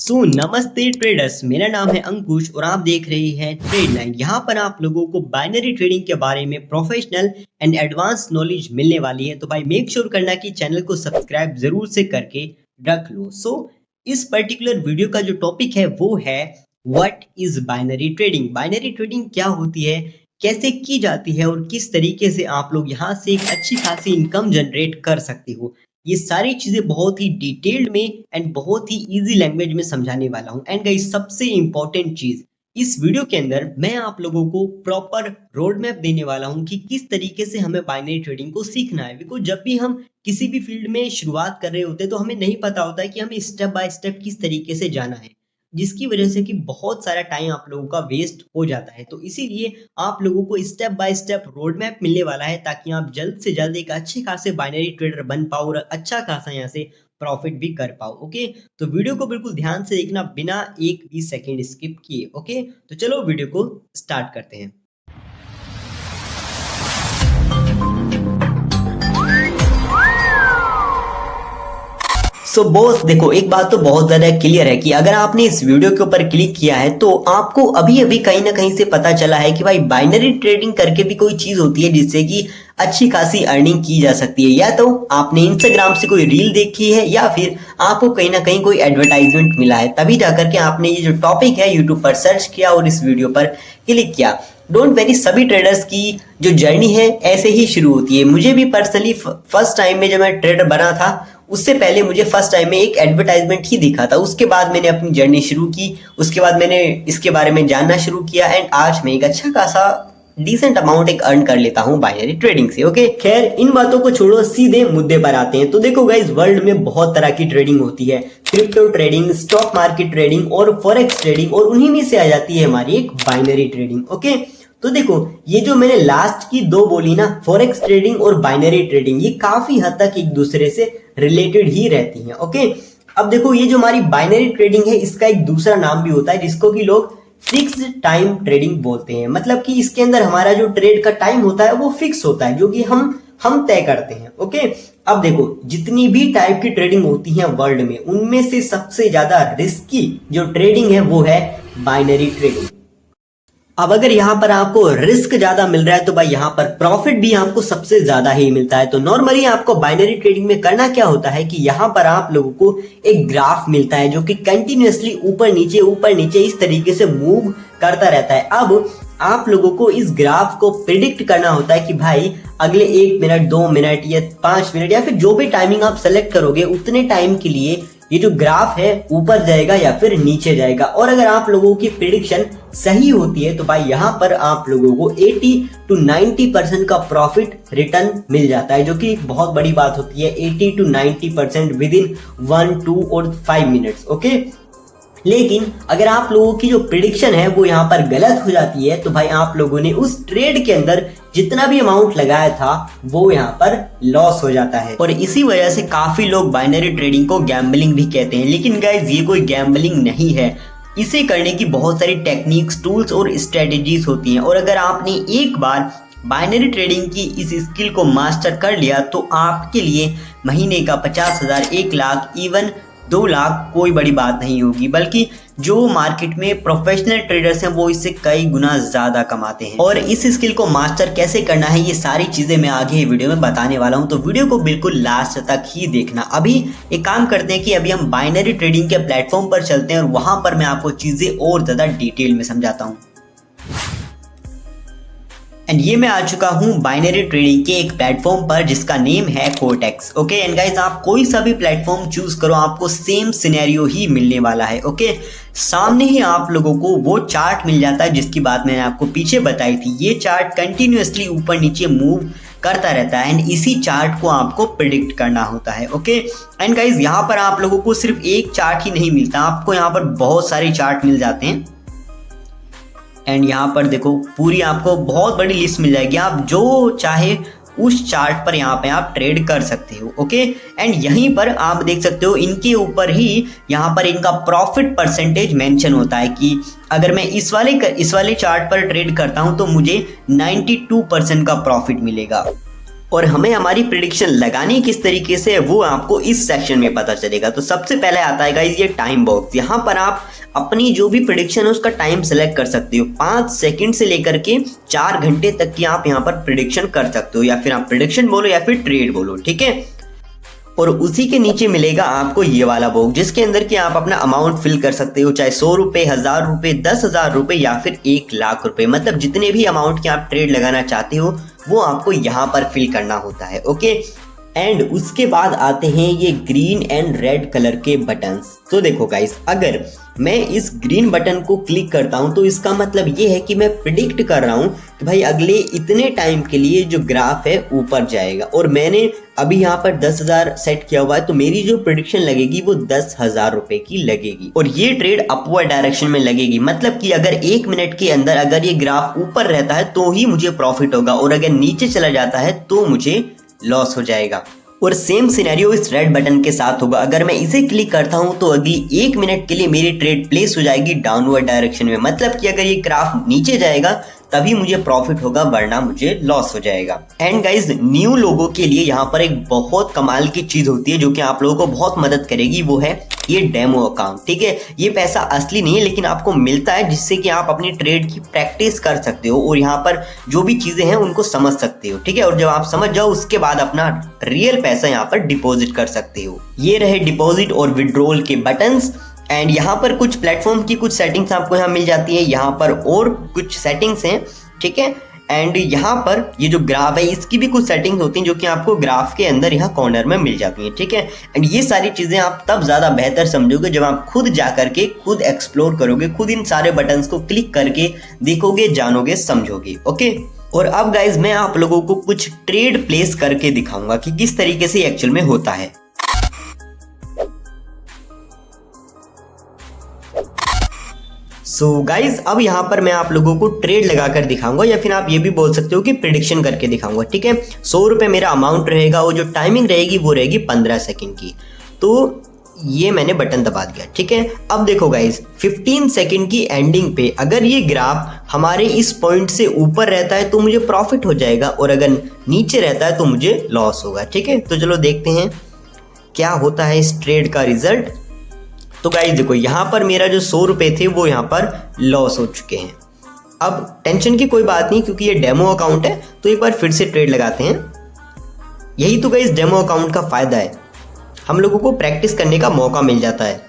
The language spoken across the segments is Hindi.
नमस्ते ट्रेडर्स, मेरा नाम है अंकुश और आप देख रहे हैं ट्रेड लाइन। यहाँ पर आप लोगों को बाइनरी ट्रेडिंग के बारे में प्रोफेशनल एंड एडवांस नॉलेज मिलने वाली है। तो भाई मेक श्योर करना कि चैनल को सब्सक्राइब जरूर से करके रख लो। इस पर्टिकुलर वीडियो का जो टॉपिक है वो है what is binary trading. Binary trading क्या होती है, कैसे की जाती है और किस तरीके से आप लोग यहाँ से एक अच्छी खासी इनकम जनरेट कर सकते हो। ये सारी चीजें बहुत ही डिटेल्ड में एंड बहुत ही इजी लैंग्वेज में समझाने वाला हूँ। एंड गाइस, सबसे इंपॉर्टेंट चीज इस वीडियो के अंदर मैं आप लोगों को प्रॉपर रोड मैप देने वाला हूँ कि किस तरीके से हमें बाइनरी ट्रेडिंग को सीखना है। बिकॉज जब भी हम किसी भी फील्ड में शुरुआत कर रहे होते हैं तो हमें नहीं पता होता है कि हमें स्टेप बाय स्टेप किस तरीके से जाना है, जिसकी वजह से कि बहुत सारा टाइम आप लोगों का वेस्ट हो जाता है। तो इसीलिए आप लोगों को step by step road map मिलने वाला है ताकि आप जल्द से जल्द एक अच्छे खासे बाइनरी ट्रेडर बन पाओ और अच्छा खासा यहाँ से प्रॉफिट भी कर पाओ। ओके, तो वीडियो को बिल्कुल ध्यान से देखना बिना एक भी सेकेंड स्किप किए। ओके, तो चलो वीडियो को स्टार्ट करते हैं। बॉस देखो, एक बात तो बहुत ज्यादा क्लियर है कि अगर आपने इस वीडियो के ऊपर क्लिक किया है तो आपको अभी अभी कहीं ना कहीं से पता चला है कि भाई बाइनरी ट्रेडिंग करके भी कोई चीज होती है जिससे कि अच्छी खासी अर्निंग की जा सकती है। या तो आपने इंस्टाग्राम से कोई रील देखी है या फिर आपको कहीं ना कहीं कोई एडवर्टाइजमेंट मिला है, तभी जाकर के आपने ये जो टॉपिक है यूट्यूब पर सर्च किया और इस वीडियो पर क्लिक किया। डोंट वेरी, सभी ट्रेडर्स की जो जर्नी है ऐसे ही शुरू होती है। मुझे भी पर्सनली फर्स्ट टाइम में जब मैं ट्रेडर बना था उससे पहले मुझे फर्स्ट टाइम में एक एडवर्टाइजमेंट ही दिखा था। उसके बाद मैंने अपनी जर्नी शुरू की, उसके बाद मैंने इसके बारे में जानना शुरू किया एंड आज मैं एक अच्छा खासा डिसेंट अमाउंट एक अर्न कर लेता हूं बाइनरी ट्रेडिंग से। ओके, खैर इन बातों को छोड़ो, सीधे मुद्दे पर आते हैं। तो देखो गाइस, वर्ल्ड में बहुत तरह की ट्रेडिंग होती है, crypto trading, stock market trading और फॉरेक्स ट्रेडिंग, और उन्हीं में से आ जाती है हमारी एक बाइनरी ट्रेडिंग। ओके, तो देखो ये जो मैंने लास्ट की दो बोली ना, फॉरेक्स ट्रेडिंग और बाइनरी ट्रेडिंग, ये काफी हद तक एक दूसरे से रिलेटेड ही रहती हैं। ओके, अब देखो ये जो हमारी बाइनरी ट्रेडिंग है इसका एक दूसरा नाम भी होता है जिसको कि लोग फिक्स टाइम ट्रेडिंग बोलते हैं। मतलब कि इसके अंदर हमारा जो ट्रेड का टाइम होता है वो फिक्स होता है, जो कि हम तय करते हैं। ओके, अब देखो जितनी भी टाइप की ट्रेडिंग होती है वर्ल्ड में, उनमें से सबसे ज्यादा रिस्की जो ट्रेडिंग है वो है बाइनरी ट्रेडिंग। अब अगर यहाँ पर आपको रिस्क ज्यादा मिल रहा है तो भाई यहाँ पर प्रॉफिट भी आपको सबसे ज्यादा ही मिलता है। तो नॉर्मली आपको बाइनरी ट्रेडिंग में करना क्या होता है कि यहाँ पर आप लोगों को एक ग्राफ मिलता है जो कि कंटिन्यूअसली ऊपर नीचे इस तरीके से मूव करता रहता है। अब आप लोगों को इस ग्राफ को प्रिडिक्ट करना होता है कि भाई अगले 1 मिनट, 2 मिनट या 5 मिनट या फिर जो भी टाइमिंग आप सेलेक्ट करोगे उतने टाइम के लिए ये जो ग्राफ है ऊपर जाएगा या फिर नीचे जाएगा। और अगर आप लोगों की प्रिडिक्शन सही होती है तो भाई यहाँ पर आप लोगों को 80 to 90% का प्रॉफिट रिटर्न मिल जाता है, जो कि बहुत बड़ी बात होती है। 80 to 90% विद इन 1, 2 और 5 मिनट्स। ओके, लेकिन अगर आप लोगों की जो प्रिडिक्शन है वो यहाँ पर गलत हो जाती है तो भाई आप लोगों ने उस ट्रेड के अंदर जितना भी अमाउंट लगाया था वो यहाँ पर लॉस हो जाता है। और इसी वजह से काफी लोग बाइनरी ट्रेडिंग को गैम्बलिंग भी कहते हैं, लेकिन गाइस ये कोई गैम्बलिंग नहीं है। इसे करने की बहुत सारी टेक्निक्स, टूल्स और स्ट्रेटेजीज होती हैं। और अगर आपने एक बार बाइनरी ट्रेडिंग की इस स्किल को मास्टर कर लिया तो आपके लिए महीने का 50,000, 1 लाख, इवन 2 लाख कोई बड़ी बात नहीं होगी, बल्कि जो मार्केट में प्रोफेशनल ट्रेडर्स हैं वो इससे कई गुना ज्यादा कमाते हैं। और इस स्किल को मास्टर कैसे करना है ये सारी चीजें मैं आगे वीडियो में बताने वाला हूं, तो वीडियो को बिल्कुल लास्ट तक ही देखना। अभी एक काम करते हैं कि अभी हम बाइनरी ट्रेडिंग के प्लेटफॉर्म पर चलते हैं और वहां पर मैं आपको चीजें और ज्यादा डिटेल में समझाता हूँ। एंड ये मैं आ चुका हूँ बाइनरी ट्रेडिंग के एक प्लेटफॉर्म पर जिसका नेम है कोटेक्स। ओके, एंड गाइस आप कोई सा भी प्लेटफॉर्म चूज करो आपको सेम सिनेरियो ही मिलने वाला है। ओके, सामने ही आप लोगों को वो चार्ट मिल जाता है जिसकी बात मैंने आपको पीछे बताई थी। ये चार्ट कंटिन्यूअसली ऊपर नीचे मूव करता रहता है एंड इसी चार्ट को आपको प्रिडिक्ट करना होता है। ओके, एंड गाइस यहाँ पर आप लोगों को सिर्फ एक चार्ट ही नहीं मिलता, आपको यहाँ पर बहुत सारे चार्ट मिल जाते हैं। एंड यहाँ पर देखो पूरी आपको बहुत बड़ी लिस्ट मिल जाएगी, आप जो चाहे उस चार्ट पर यहाँ पे आप ट्रेड कर सकते हो। ओके, एंड यहीं पर आप देख सकते हो इनके ऊपर ही यहाँ पर इनका प्रॉफिट परसेंटेज मेंशन होता है कि अगर मैं इस वाले चार्ट पर ट्रेड करता हूँ तो मुझे 92% का प्रॉफिट मिलेगा। और हमें हमारी प्रिडिक्शन लगानी किस तरीके से है वो आपको इस सेक्शन में पता चलेगा। तो सबसे पहले आता है गाइस ये टाइम बॉक्स। यहाँ पर आप अपनी जो भी प्रिडिक्शन है उसका टाइम सेलेक्ट कर सकते हो। 5 सेकंड से लेकर के 4 घंटे तक की आप यहाँ पर प्रिडिक्शन कर सकते हो, या फिर आप प्रिडिक्शन बोलो या फिर ट्रेड बोलो, ठीक है। और उसी के नीचे मिलेगा आपको ये वाला बॉक्स, जिसके अंदर कि आप अपना अमाउंट फिल कर सकते हो, चाहे 100 रुपए, 1000 रुपए, 10,000 रुपए या फिर 1 लाख रुपए। मतलब जितने भी अमाउंट के आप ट्रेड लगाना चाहते हो वो आपको यहाँ पर फिल करना होता है, ओके। एंड उसके बाद आते हैं ये ग्रीन एंड रेड कलर के बटन्स। तो देखो गाइस, अगर मैं इस ग्रीन बटन को क्लिक करता हूं तो इसका मतलब ये है कि मैं प्रिडिक्ट कर रहा हूं कि भाई अगले इतने टाइम के लिए जो ग्राफ है ऊपर जाएगा। और मैंने अभी यहाँ पर 10,000 सेट किया हुआ है, तो मेरी जो प्रिडिक्शन लगेगी वो 10,000 रुपए की लगेगी। और ये ट्रेड अपवर्ड डायरेक्शन में लगेगी, मतलब कि अगर 1 मिनट के अंदर अगर ये ग्राफ ऊपर रहता है तो ही मुझे प्रॉफिट होगा, और अगर नीचे चला जाता है तो मुझे लॉस हो जाएगा। और सेम सिनेरियो इस रेड बटन के साथ होगा। अगर मैं इसे क्लिक करता हूं तो अगली 1 मिनट के लिए मेरी ट्रेड प्लेस हो जाएगी डाउनवर्ड डायरेक्शन में, मतलब कि अगर ये ग्राफ नीचे जाएगा तभी मुझे प्रॉफिट होगा, वरना मुझे लॉस हो जाएगा। एंड गाइज, न्यू लोगों के लिए यहाँ पर एक बहुत कमाल की चीज होती है जो कि आप लोगों को बहुत मदद करेगी, वो है ये डेमो अकाउंट, ठीक है। ये पैसा असली नहीं है लेकिन आपको मिलता है, जिससे कि आप अपनी ट्रेड की प्रैक्टिस कर सकते हो और यहाँ पर जो भी चीजें हैं उनको समझ सकते हो, ठीक है। और जब आप समझ जाओ उसके बाद अपना रियल पैसा यहाँ पर डिपॉजिट कर सकते हो। ये रहे डिपॉजिट और विड्रॉल के बटन्स। एंड यहाँ पर कुछ प्लेटफॉर्म की कुछ सेटिंग्स आपको यहाँ मिल जाती है, यहाँ पर और कुछ सेटिंग्स हैं, ठीक है। एंड यहाँ पर ये जो ग्राफ है इसकी भी कुछ सेटिंग्स होती हैं जो कि आपको ग्राफ के अंदर यहाँ कॉर्नर में मिल जाती हैं, ठीक है। एंड ये सारी चीजें आप तब ज्यादा बेहतर समझोगे जब आप खुद जा करके खुद एक्सप्लोर करोगे, खुद इन सारे बटन्स को क्लिक करके देखोगे, जानोगे, समझोगे, ओके। और अब गाइज मैं आप लोगों को कुछ ट्रेड प्लेस करके दिखाऊंगा कि किस तरीके से एक्चुअल में होता है। सो गाइज, अब यहाँ पर मैं आप लोगों को ट्रेड लगाकर दिखाऊंगा, या फिर आप ये भी बोल सकते हो कि प्रिडिक्शन करके दिखाऊंगा, ठीक है। 100 रुपए मेरा अमाउंट रहेगा और जो टाइमिंग रहेगी वो रहेगी 15 सेकंड की। तो ये मैंने बटन दबा दिया, ठीक है। अब देखो गाइज, 15 सेकंड की एंडिंग पे अगर ये ग्राफ हमारे इस पॉइंट से ऊपर रहता है तो मुझे प्रॉफिट हो जाएगा, और अगर नीचे रहता है तो मुझे लॉस होगा, ठीक है। तो चलो देखते हैं क्या होता है इस ट्रेड का रिजल्ट। तो गाइस देखो, यहाँ पर मेरा जो 100 रुपए थे वो यहाँ पर लॉस हो चुके हैं। अब टेंशन की कोई बात नहीं, क्योंकि ये डेमो अकाउंट है, तो एक बार फिर से ट्रेड लगाते हैं। यही तो गाइस डेमो अकाउंट का फायदा है, हम लोगों को प्रैक्टिस करने का मौका मिल जाता है,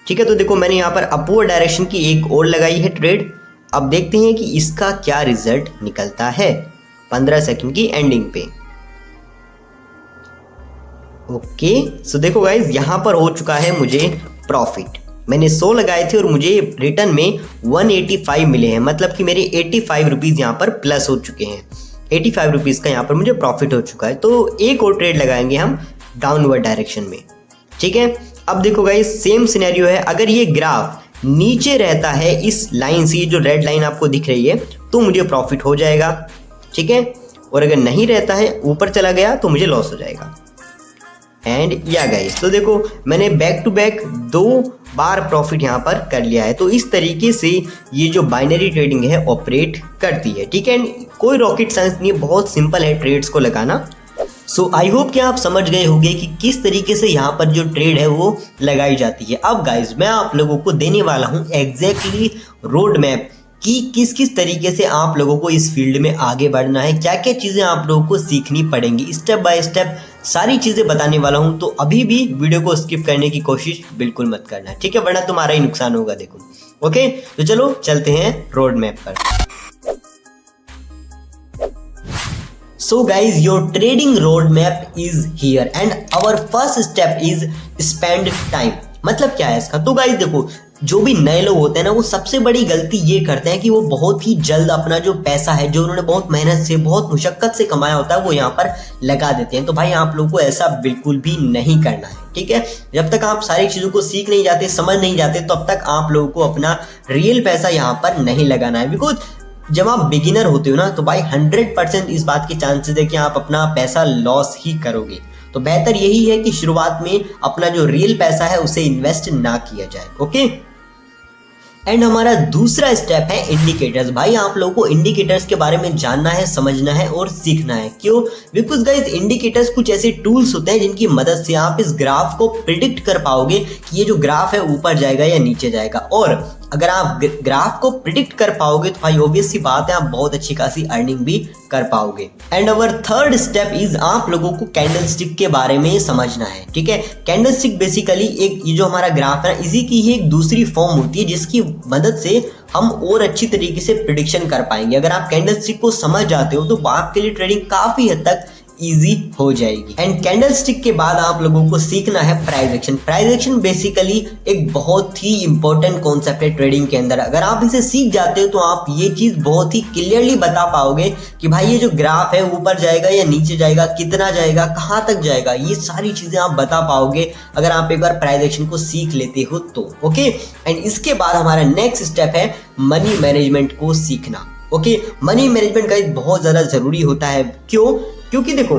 ठीक है। तो देखो, मैंने यहाँ पर अपवर्ड डायरेक्शन की एक और लगाई है ट्रेड। अब देखते हैं कि इसका क्या रिजल्ट निकलता है 15 सेकंड की एंडिंग पे। ओके, सो देखो गाइस, यहाँ पर हो चुका है मुझे प्रॉफिट। मैंने 100 लगाए थे और मुझे रिटर्न में 185 मिले हैं, मतलब कि मेरे 85 रुपीज़ यहाँ पर प्लस हो चुके हैं। 85 रुपीज़ का यहाँ पर मुझे प्रॉफिट हो चुका है। तो एक और ट्रेड लगाएंगे हम डाउनवर्ड डायरेक्शन में, ठीक है। अब देखो गाइस, सेम सिनेरियो है। अगर ये ग्राफ नीचे रहता है इस लाइन से, जो रेड लाइन आपको दिख रही है, तो मुझे प्रॉफिट हो जाएगा, ठीक है। और अगर नहीं रहता है, ऊपर चला गया, तो मुझे लॉस हो जाएगा। एंड या गाइस, तो देखो मैंने बैक टू बैक 2 बार प्रॉफिट यहाँ पर कर लिया है। तो इस तरीके से ये जो बाइनरी ट्रेडिंग है ऑपरेट करती है, ठीक है। कोई रॉकेट साइंस नहीं है, बहुत सिंपल है ट्रेड्स को लगाना। सो आई होप कि आप समझ गए होंगे कि किस तरीके से यहाँ पर जो ट्रेड है वो लगाई जाती है। अब गाइस, मैं आप लोगों को देने वाला हूँ एग्जैक्टली रोड मैप कि किस किस तरीके से आप लोगों को इस फील्ड में आगे बढ़ना है, क्या क्या चीज़ें आप लोगों को सीखनी पड़ेंगी, स्टेप बाय स्टेप सारी चीज़ें बताने वाला हूं। तो अभी भी वीडियो को स्किप करने की कोशिश बिल्कुल मत करना, ठीक है, वरना तुम्हारा ही नुकसान होगा। देखो, ओके, तो चलो चलते हैं रोड मैप पर। So guys, your trading road map is here and our first step is spend time. मतलब क्या है इसका? तो गाइज देखो, जो भी नए लोग होते हैं ना, वो सबसे बड़ी गलती ये करते हैं कि वो बहुत ही जल्द अपना जो पैसा है, जो उन्होंने बहुत मेहनत से, बहुत मुशक्कत से कमाया होता है, वो यहाँ पर लगा देते हैं। तो भाई, आप लोगों को ऐसा बिल्कुल भी नहीं करना है, ठीक है। जब तक आप सारी चीज़ों को सीख नहीं जाते, समझ नहीं जाते, तब तक आप लोगों को अपना रियल पैसा यहाँ पर नहीं लगाना है। बिकॉज जब आप बिगिनर होते हो ना, तो भाई 100% इस बात के चांसेस है कि आप अपना पैसा लॉस ही करोगे। तो बेहतर यही है कि शुरुआत में अपना जो रियल पैसा है उसे इन्वेस्ट ना किया जाए, ओके। एंड हमारा दूसरा स्टेप है इंडिकेटर्स। भाई आप लोगों को इंडिकेटर्स के बारे में जानना है, समझना है और सीखना है। क्यों? बिकॉज गाइज इंडिकेटर्स कुछ ऐसे टूल्स होते हैं जिनकी मदद से आप इस ग्राफ को प्रिडिक्ट कर पाओगे कि ये जो ग्राफ है ऊपर जाएगा या नीचे जाएगा। और अगर आप ग्राफ को प्रिडिक्ट कर पाओगे तो भाई ऑब्वियस सी बात है आप बहुत अच्छी खासी अर्निंग भी कर पाओगे। And our third step is आप लोगों को कैंडलस्टिक के बारे में समझना है। ठीक है, कैंडलस्टिक बेसिकली एक ये जो हमारा ग्राफ है इसी की ही एक दूसरी फॉर्म होती है जिसकी मदद से हम और अच्छी तरीके से प्रिडिक्शन कर पाएंगे। अगर आप कैंडलस्टिक को समझ जाते हो तो आपके लिए ट्रेडिंग काफी हद तक इजी हो जाएगी। एंड कैंडलस्टिक के बाद आप लोगों को सीखना है price action. Price action basically एक बहुत ही इंपॉर्टेंट कॉन्सेप्ट है ट्रेडिंग के अंदर। अगर आप इसे सीख जाते हो तो आप ये चीज बहुत ही क्लियरली बता पाओगे कि भाई ये जो ग्राफ है ऊपर जाएगा या नीचे जाएगा, कितना जाएगा, कहाँ तक जाएगा, ये सारी चीजें आप बता पाओगे अगर आप एक बार प्राइस एक्शन को सीख लेते हो तो। ओके, एंड इसके बाद हमारा नेक्स्ट स्टेप है मनी मैनेजमेंट को सीखना। ओके, मनी मैनेजमेंट गाइस बहुत ज्यादा जरूरी होता है। क्यों? क्योंकि देखो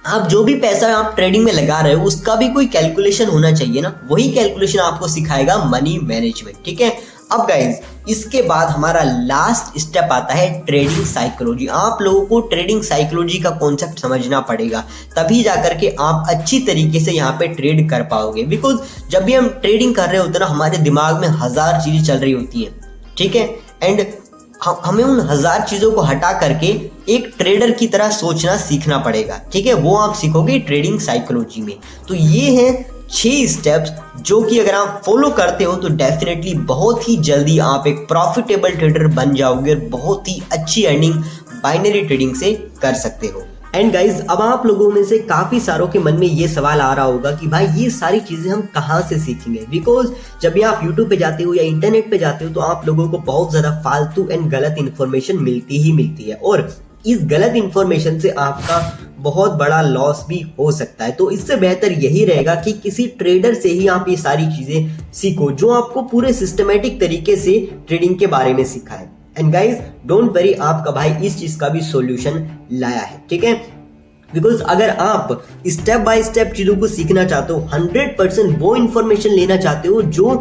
आप जो भी पैसा आप ट्रेडिंग में लगा रहे हो उसका भी कोई कैलकुलेशन होना चाहिए ना, वही कैलकुलेशन आपको सिखाएगा मनी मैनेजमेंट। ठीक है, अब गाइज इसके बाद हमारा लास्ट स्टेप आता है ट्रेडिंग साइकोलॉजी। आप लोगों को ट्रेडिंग साइकोलॉजी का कॉन्सेप्ट समझना पड़ेगा, तभी जाकर के आप अच्छी तरीके से यहाँ पे ट्रेड कर पाओगे। बिकॉज जब भी हम ट्रेडिंग कर रहे होते हैं ना हमारे दिमाग में 1000 चीजें चल रही होती हैं। ठीक है, एंड हमें उन 1000 चीजों को हटा करके एक ट्रेडर की तरह सोचना सीखना पड़ेगा। ठीक है, वो आप सीखोगे ट्रेडिंग साइकोलॉजी में। तो ये हैं 6 स्टेप्स जो कि अगर आप फॉलो करते हो तो डेफिनेटली बहुत ही जल्दी आप एक प्रॉफिटेबल ट्रेडर बन जाओगे और बहुत ही अच्छी अर्निंग बाइनरी ट्रेडिंग से कर सकते हो। एंड गाइज अब आप लोगों में से काफी सारों के मन में ये सवाल आ रहा होगा कि भाई ये सारी चीजें हम कहाँ से सीखेंगे। बिकॉज जब भी आप यूट्यूब पे जाते हो या इंटरनेट पे जाते हो तो आप लोगों को बहुत ज्यादा फालतू एंड गलत इन्फॉर्मेशन मिलती ही मिलती है और इस गलत इन्फॉर्मेशन से आपका बहुत बड़ा लॉस भी हो सकता है। तो इससे बेहतर यही रहेगा कि किसी ट्रेडर से ही आप ये सारी चीजें सीखो जो आपको पूरे सिस्टमेटिक तरीके से ट्रेडिंग के बारे में सिखाए। एंड गाइज डोंट वरी, आपका भाई इस चीज का भी सॉल्यूशन लाया है। ठीक है, बिकॉज अगर आप स्टेप बाय स्टेप चीजों को सीखना चाहते हो, 100% वो इंफॉर्मेशन लेना चाहते हो जो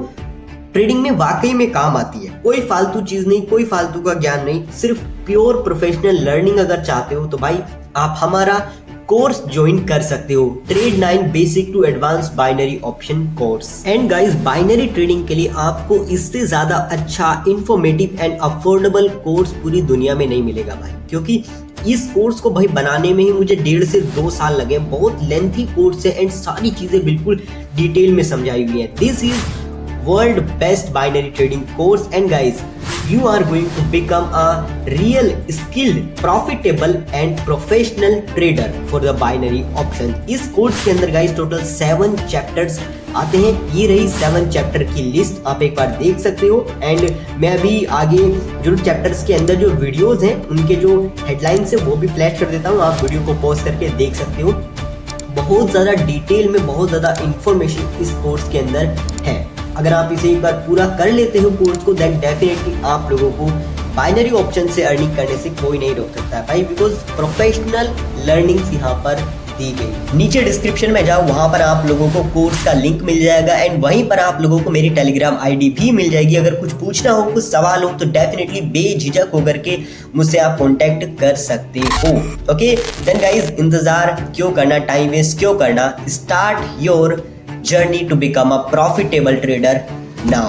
ट्रेडिंग में वाकई में काम आती है, कोई फालतू चीज नहीं, कोई फालतू का ज्ञान नहीं, सिर्फ प्योर प्रोफेशनल लर्निंग अगर चाहते हो तो भाई आप हमारा कोर्स ज्वाइन कर सकते हो, trade 9 basic to advance binary option course. And guys binary trading के लिए आपको इससे ज्यादा अच्छा इंफॉर्मेटिव एंड अफोर्डेबल कोर्स पूरी दुनिया में नहीं मिलेगा भाई, क्योंकि इस कोर्स को भाई बनाने में ही मुझे 1.5 से 2 साल लगे। बहुत लेंथी कोर्स है एंड सारी चीजें बिल्कुल डिटेल में समझाई हुई है। This is world best binary trading course and guys you are going to become a real skilled profitable and professional trader for the binary option। इस कोर्स के अंदर गाइस टोटल 7 चैप्टर्स आते हैं। ये रही 7 चैप्टर की लिस्ट, आप एक बार देख सकते हो। एंड मैं अभी आगे जो चैप्टर्स के अंदर जो वीडियोस हैं उनके जो हेडलाइंस है वो भी फ्लैश कर देता हूँ, आप वीडियो को पॉज करके देख सकते हो। बहुत ज़्यादा डिटेल में बहुत ज़्यादा इंफॉर्मेशन इस कोर्स के अंदर है। अगर आप इसे एक बार पूरा कर लेते हो कोर्स को देन डेफिनेटली आप लोगों को बाइनरी ऑप्शन से अर्निंग करने से कोई नहीं रोक सकता है भाई, बिकॉज प्रोफेशनल लर्निंग्स यहाँ पर दी गई। नीचे डिस्क्रिप्शन में जाओ, वहां पर आप लोगों को कोर्स का लिंक मिल जाएगा एंड वहीं पर आप लोगों को मेरी टेलीग्राम आईडी भी मिल जाएगी। अगर कुछ पूछना हो, कुछ सवाल हो तो डेफिनेटली बेझिझक होकर के मुझसे आप कांटेक्ट कर सकते हो। ओके देन गाइस इंतजार क्यों करना, टाइम वेस्ट क्यों करना, start your journey to become a profitable trader now।